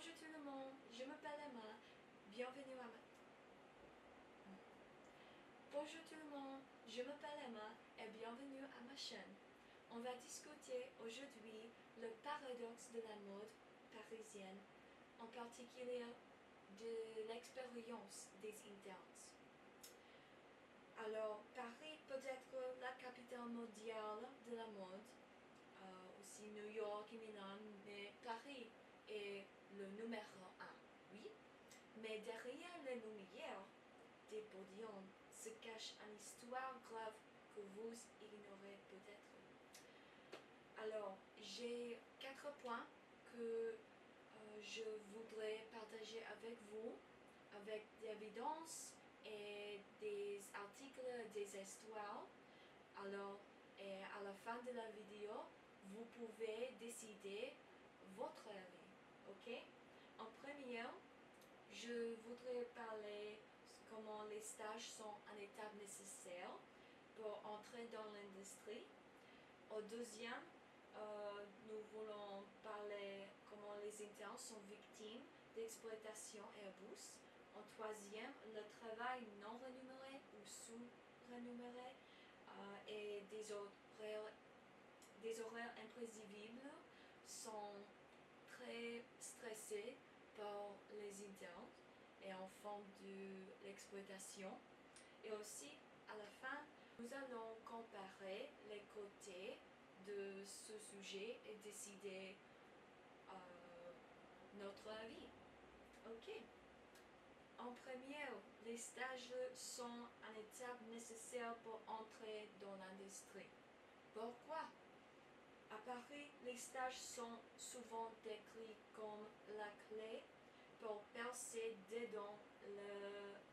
Bonjour tout le monde, je m'appelle Emma, bienvenue à ma... Bonjour tout le monde, je m'appelle Emma et bienvenue à ma chaîne. On va discuter aujourd'hui le paradoxe de la mode parisienne, en particulier de l'expérience des internes. Alors, Paris peut être la capitale mondiale de la mode, aussi New York et Milan, mais Paris est le numéro 1, oui. Mais derrière les lumières des podiums se cache une histoire grave que vous ignorez peut-être. Alors, j'ai 4 points que je voudrais partager avec vous, avec des évidences et des articles, des histoires. Alors, et à la fin de la vidéo, vous pouvez décider votre avis, ok? En premier, je voudrais parler comment les stages sont une étape nécessaire pour entrer dans l'industrie. Au deuxième, nous voulons parler comment les internes sont victimes d'exploitation et abus. En troisième, le travail non rémunéré ou sous-rémunéré et des horaires imprévisibles sont très stressés par les internes et en fond de l'exploitation. Et aussi, à la fin, nous allons comparer les côtés de ce sujet et décider notre avis. Ok. En premier, les stages sont une étape nécessaire pour entrer dans l'industrie. Pourquoi? À Paris, les stages sont souvent décrits comme la clé pour percer dedans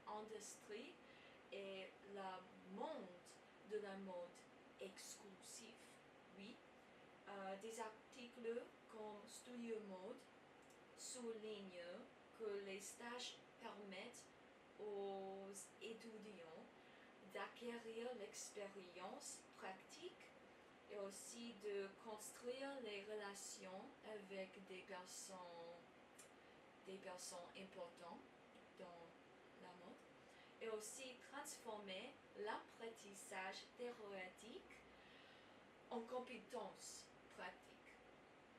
l'industrie et le monde de la mode exclusif. Oui, des articles comme Studio Mode soulignent que les stages permettent aux étudiants d'acquérir l'expérience pratique et aussi de construire les relations avec des personnes importantes dans la mode et aussi transformer l'apprentissage théorique en compétences pratiques.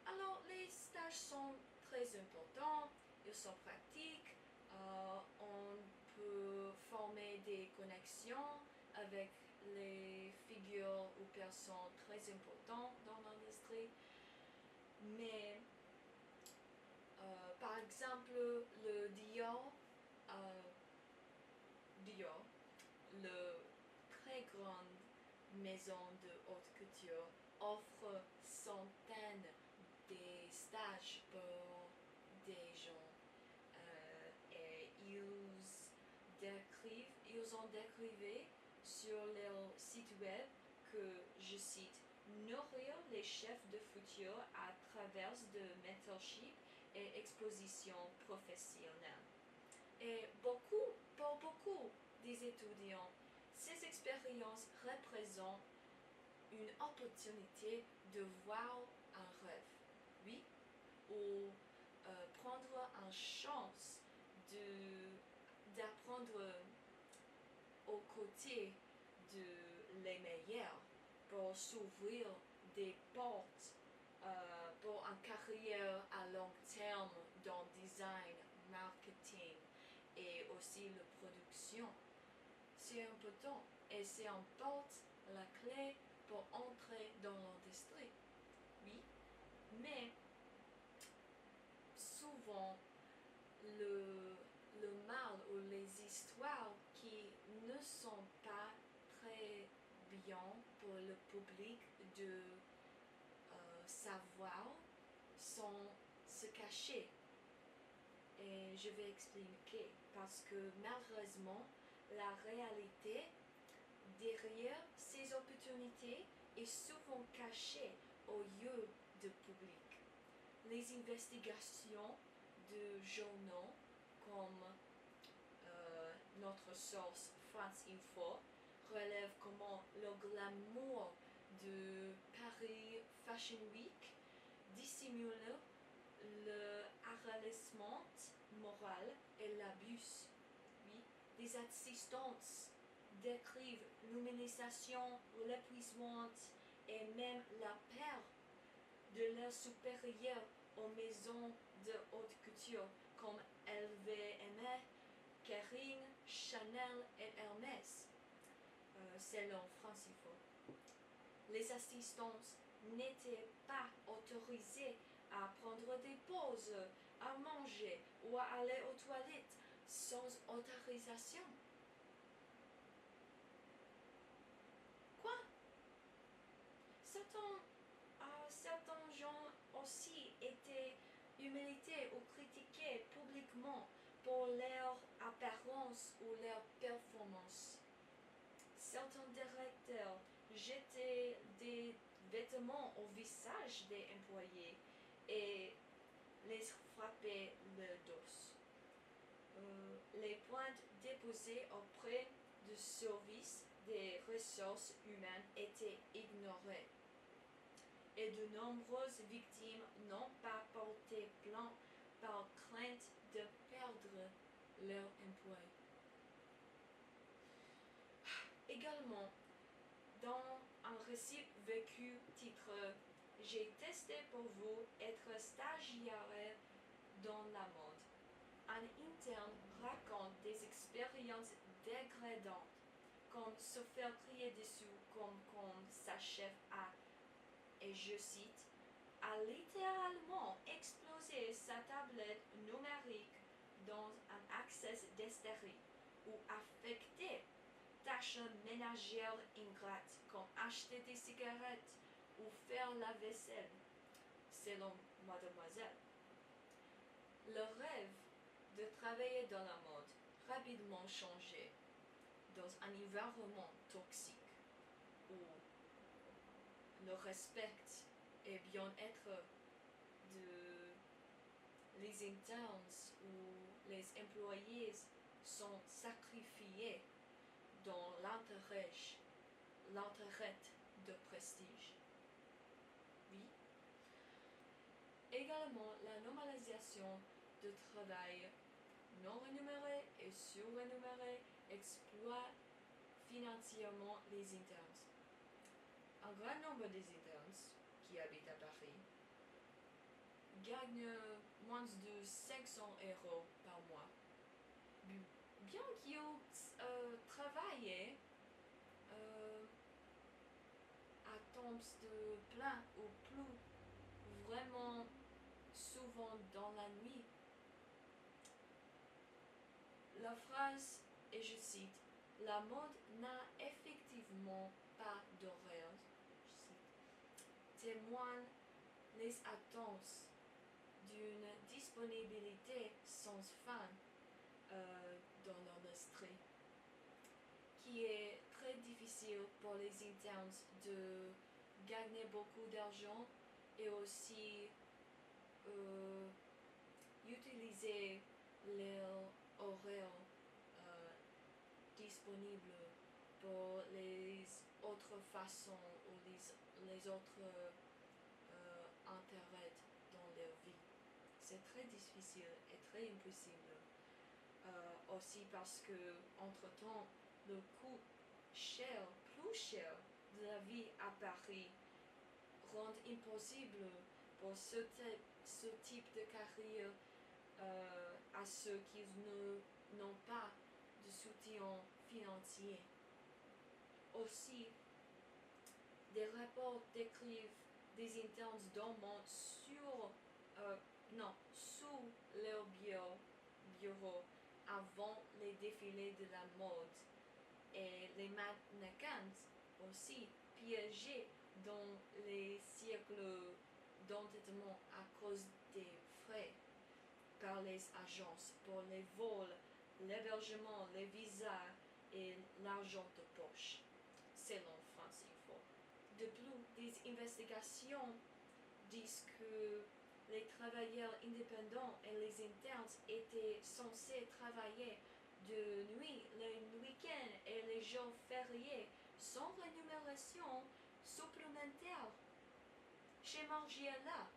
Alors, les stages sont très importants, ils sont pratiques, on peut former des connexions avec les figures ou personnes très importantes dans l'industrie. Mais, par exemple, le Dior, le très grande maison de haute couture, offre centaines de stages pour des gens et ils ont décrivé sur leur site web que, je cite, nourrir les chefs de futur à travers de mentorship et expositions professionnelles. Et pour beaucoup des étudiants, ces expériences représentent une opportunité de voir un rêve, oui, ou prendre une chance d'apprendre aux côtés de les meilleurs pour s'ouvrir des portes pour une carrière à long terme dans le design, marketing et aussi la production. C'est important et c'est en porte la clé pour entrer dans l'industrie. Oui, mais souvent le mal ou les histoires qui ne sont pas très bien pour le public de savoir sont se cacher. Et je vais expliquer parce que malheureusement, la réalité derrière ces opportunités est souvent cachée aux yeux du public. Les investigations de journaux comme notre source France Info relèvent comment le glamour de Paris Fashion Week dissimule le l'avertissement moral et l'abus. Oui. Les assistances décrivent l'humanisation, l'épuisement et même la perte de leurs supérieurs aux maisons de haute couture comme LVMH, Kering, Chanel et Hermès, selon Francifo. Les assistantes n'étaient pas autorisées à prendre des pauses, à manger ou à aller aux toilettes sans autorisation. Quoi? Certains gens aussi étaient humiliés ou critiqués publiquement pour leur apparence ou leur performance. Certains directeurs jetaient des vêtements au visage des employés et les frappaient le dos. Les plaintes déposées auprès du service des ressources humaines étaient ignorées et de nombreuses victimes n'ont pas porté plainte par crainte de perdre leur emploi. Également, dans un récit vécu titre J'ai testé pour vous être stagiaire dans la mode. Un interne raconte des expériences dégradantes, comme se faire crier dessus comme sa chef a, et je cite, a littéralement explosé sa tablette numérique dans un accès d'hystérie ou affecté tâches ménagères ingrates comme acheter des cigarettes ou faire la vaisselle, selon Mademoiselle. Le rêve de travailler dans la mode rapidement changé dans un environnement toxique où le respect et bien-être de les internes ou les employés sont sacrifiés dans l'intérêt de prestige. Oui. Également, la normalisation de travail non rémunéré et surrémunéré exploite financièrement les internes. Un grand nombre des internes qui habitent à Paris gagnent moins de 500 € par mois. Bien qu'ils travaillent à temps de plein ou plus, vraiment souvent dans la nuit. La phrase, et je cite, la mode n'a effectivement pas d'horaire, témoigne les attentes d'une disponibilité sans fin dans l'industrie, qui est très difficile pour les internes de gagner beaucoup d'argent et aussi utiliser leur horaire disponible pour les autres façons ou les autres intérêts dans leur vie. C'est très difficile et très impossible. Aussi parce que, entre-temps, le coût plus cher de la vie à Paris rend impossible pour ce type de carrière à ceux qui n'ont pas de soutien financier. Aussi, des rapports décrivent des internes dormant sous leur bureau avant les défilés de la mode et les mannequins aussi piégés dans les cercles d'endettement à cause des frais par les agences pour les vols, l'hébergement, les visas et l'argent de poche, selon Francifo. De plus, des investigations disent que les travailleurs indépendants et les internes étaient censés travailler de nuit, les week-ends et les jours fériés sans rémunération supplémentaire. Chez Margiela,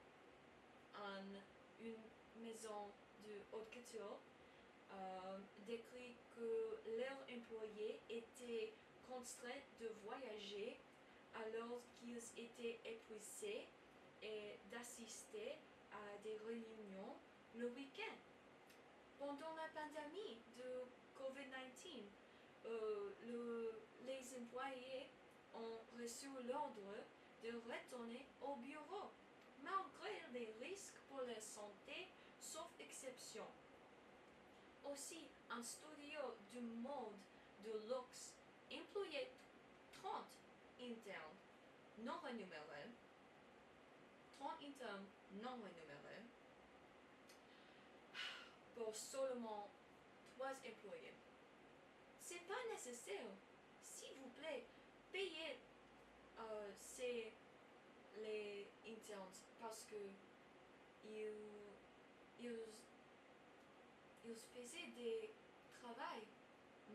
une maison de haute couture décrit que leurs employés étaient contraints de voyager alors qu'ils étaient épuisés et d'assister à des réunions le week-end. Pendant la pandémie de COVID-19, les employés ont reçu l'ordre de retourner au bureau, malgré les risques pour la santé, sauf exception. Aussi, un studio de mode de luxe employait 30 internes non rémunérés, 30 internes non rémunérés, pour seulement 3 employés. C'est pas nécessaire. S'il vous plaît, payez les internes parce que ils faisaient des travail,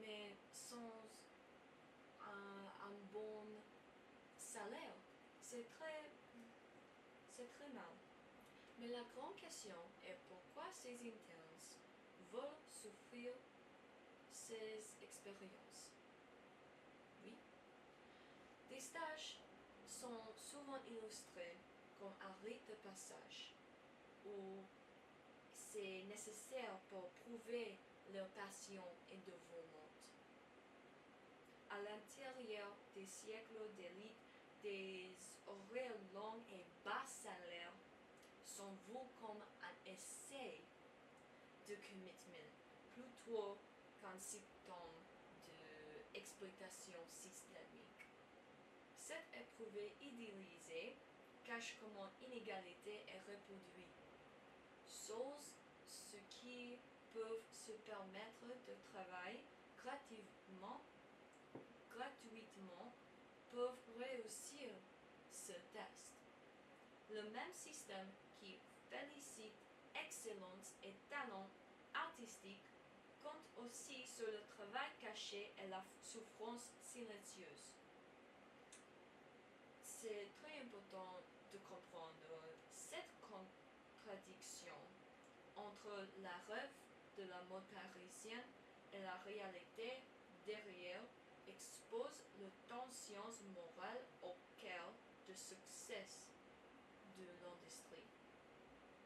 mais sans un bon salaire. C'est très mal. Mais la grande question est pourquoi ces internes veulent souffrir ces expériences. Oui. Des stages sont souvent illustrés comme un rite de passage, où c'est nécessaire pour prouver leur passion et dévouement. À l'intérieur des siècles d'élite, des horaires longs et bas salaires sont vus comme un essai de commitment plutôt qu'un symptôme d'exploitation systémique. Cette épreuve idéalisée cache comment l'inégalité est reproduite. Seuls ceux qui peuvent se permettre de travailler gratuitement peuvent réussir ce test. Le même système qui félicite excellence et talent artistique compte aussi sur le travail caché et la souffrance silencieuse. C'est très important de comprendre cette contradiction entre la rêve de la mode parisienne et la réalité derrière expose les tensions morales auxquelles le succès de l'industrie.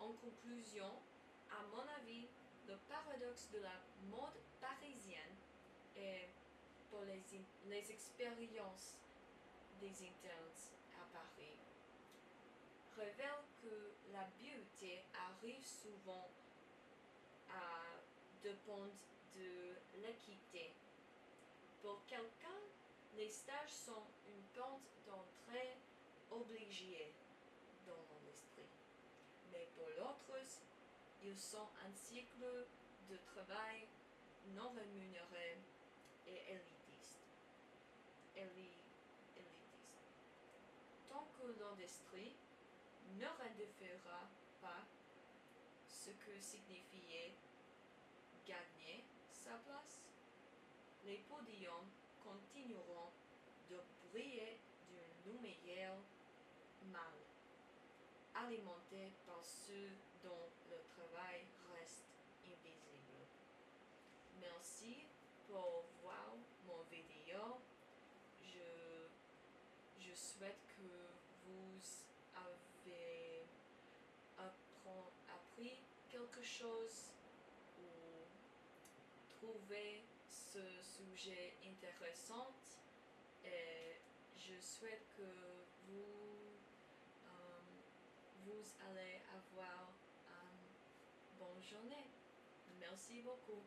En conclusion, à mon avis, le paradoxe de la mode parisienne et pour les expériences des internes à Paris révèle que la beauté arrive souvent à dépendre de l'équité. Pour quelqu'un, les stages sont une porte d'entrée obligée dans l'industrie. Mais pour d'autres, ils sont un cycle de travail non rémunéré et élitiste. Tant que l'industrie ne redéfiniera pas ce que signifiait gagner sa place, les podiums continueront de briller d'une lumière mâle, alimentés par ceux dont le travail reste invisible. Merci pour voir mon vidéo. Je souhaite que vous avez appris quelque chose ou trouvé ce sujet intéressant et je souhaite que vous allez avoir une bonne journée. Merci beaucoup.